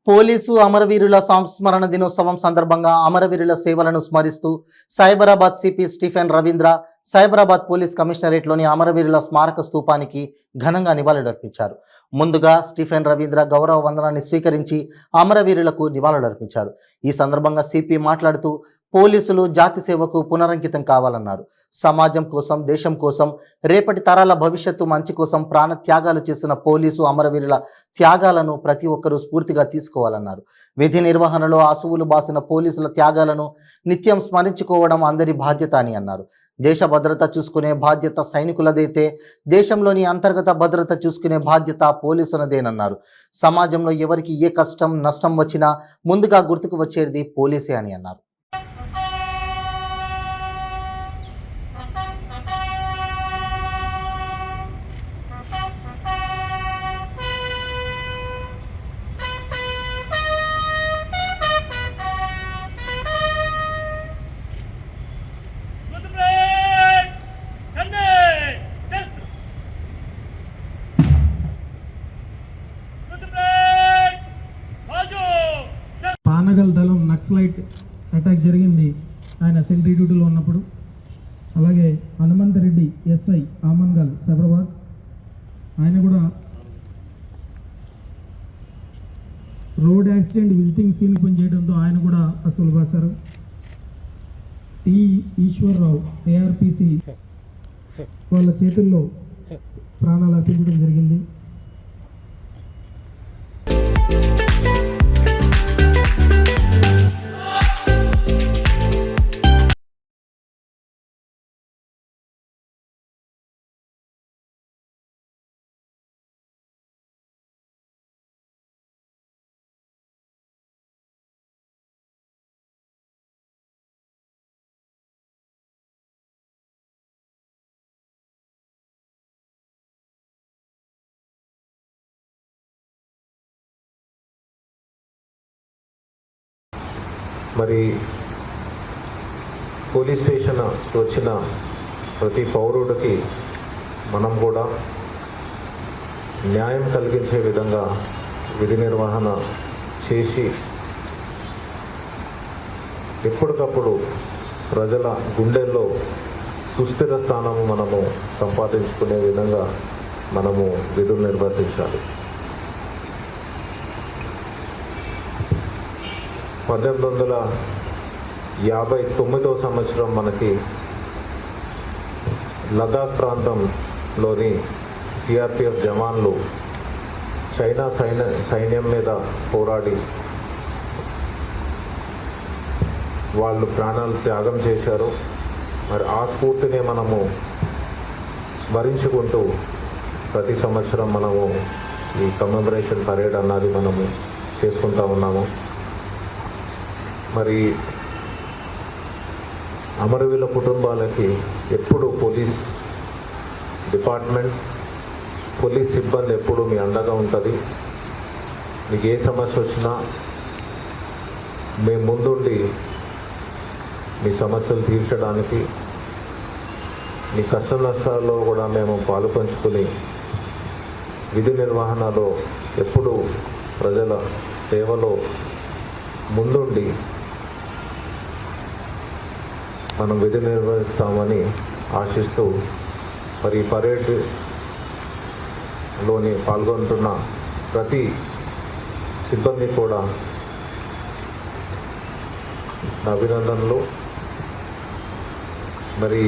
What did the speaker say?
Police అమరవీరుల సంస్మరణ దినోత్సవం సందర్భంగా అమరవీరుల సేవలను స్మరిస్తూ Cyberabad CP Stephen Ravindra Cyberabad police కమిషనరేట్లోని అమరవీరుల స్మారక స్తూపానికి ఘనంగా నివాళులర్పించారు. ముందుగా స్టీఫెన్ రవీంద్ర గౌరవ వందనాన్ని స్వీకరించి అమరవీరులకు నివాళులర్పించారు. ఈ సందర్భంగా సిపి మాట్లాడుతూ పోలీసులు జాతి సేవకు పునరంకితం కావాలన్నారు. సమాజం కోసం, దేశం కోసం, రేపటి తరాల భవిష్యత్తు మంచి కోసం ప్రాణ త్యాగాలు చేసిన పోలీసు అమరవీరుల త్యాగాలను ప్రతి ఒక్కరూ స్ఫూర్తిగా తీసుకోవాలన్నారు. విధి నిర్వహణలో అసువులు బాసిన పోలీసుల త్యాగాలను నిత్యం స్మరించుకోవడం అందరి బాధ్యత అని అన్నారు. దేశ భద్రత చూసుకునే బాధ్యత సైనికులదైతే దేశంలోని అంతర్గత భద్రత చూసుకునే బాధ్యత పోలీసులదేనన్నారు. సమాజంలో ఎవరికి ఏ కష్టం నష్టం వచ్చినా ముందుగా గుర్తుకు వచ్చేది పోలీసే అని అన్నారు. పానగల్ దళం నక్సలైట్ అటాక్ జరిగింది ఆయన సెంట్రీ డ్యూటీలో ఉన్నప్పుడు. అలాగే హనుమంతరెడ్డి ఎస్ఐ ఆమన్గల్ సైబరాబాద్ ఆయన కూడా రోడ్ యాక్సిడెంట్ విజిటింగ్ సీన్ పనిచేయడంతో ఆయన కూడా అసలు బాసారు. టి ఈశ్వర్రావు ఏఆర్పిసి వాళ్ళ చేతుల్లో ప్రాణాలు అర్పించడం జరిగింది. మరి పోలీస్ స్టేషన్ వచ్చిన ప్రతి పౌరుడికి మనం కూడా న్యాయం కలిగించే విధంగా విధి నిర్వహణ చేసి ఎప్పటికప్పుడు ప్రజల గుండెల్లో సుస్థిర స్థానం మనము సంపాదించుకునే విధంగా మనము విధులు నిర్వర్తించాలి. 1859వ సంవత్సరం మనకి లదాఖ్ ప్రాంతంలోని సిఆర్పిఎఫ్ జవాన్లు చైనా సైన్యం మీద పోరాడి వాళ్ళు ప్రాణాలు త్యాగం చేశారు. మరి ఆ స్ఫూర్తిని మనము స్మరించుకుంటూ ప్రతి సంవత్సరం మనము ఈ కమెమరేషన్ పరేడ్ అన్నది మనము చేసుకుంటూ ఉన్నాము. మరి అమరవీరుల కుటుంబాలకి ఎప్పుడు పోలీస్ డిపార్ట్మెంట్, పోలీస్ సిబ్బంది ఎప్పుడు మీ అండగా ఉంటుంది. మీకు ఏ సమస్య వచ్చినా మేము ముందుండి మీ సమస్యలు తీర్చడానికి, మీ కష్ట నష్టాల్లో కూడా మేము పాలు పంచుకొని విధి నిర్వహణలో ఎప్పుడు ప్రజల సేవలో ముందుండి మనం విధి నిర్వహిస్తామని ఆశిస్తూ మరి పరేడ్లోని పాల్గొంటున్న ప్రతి సిబ్బంది కూడా అభినందనలు. మరి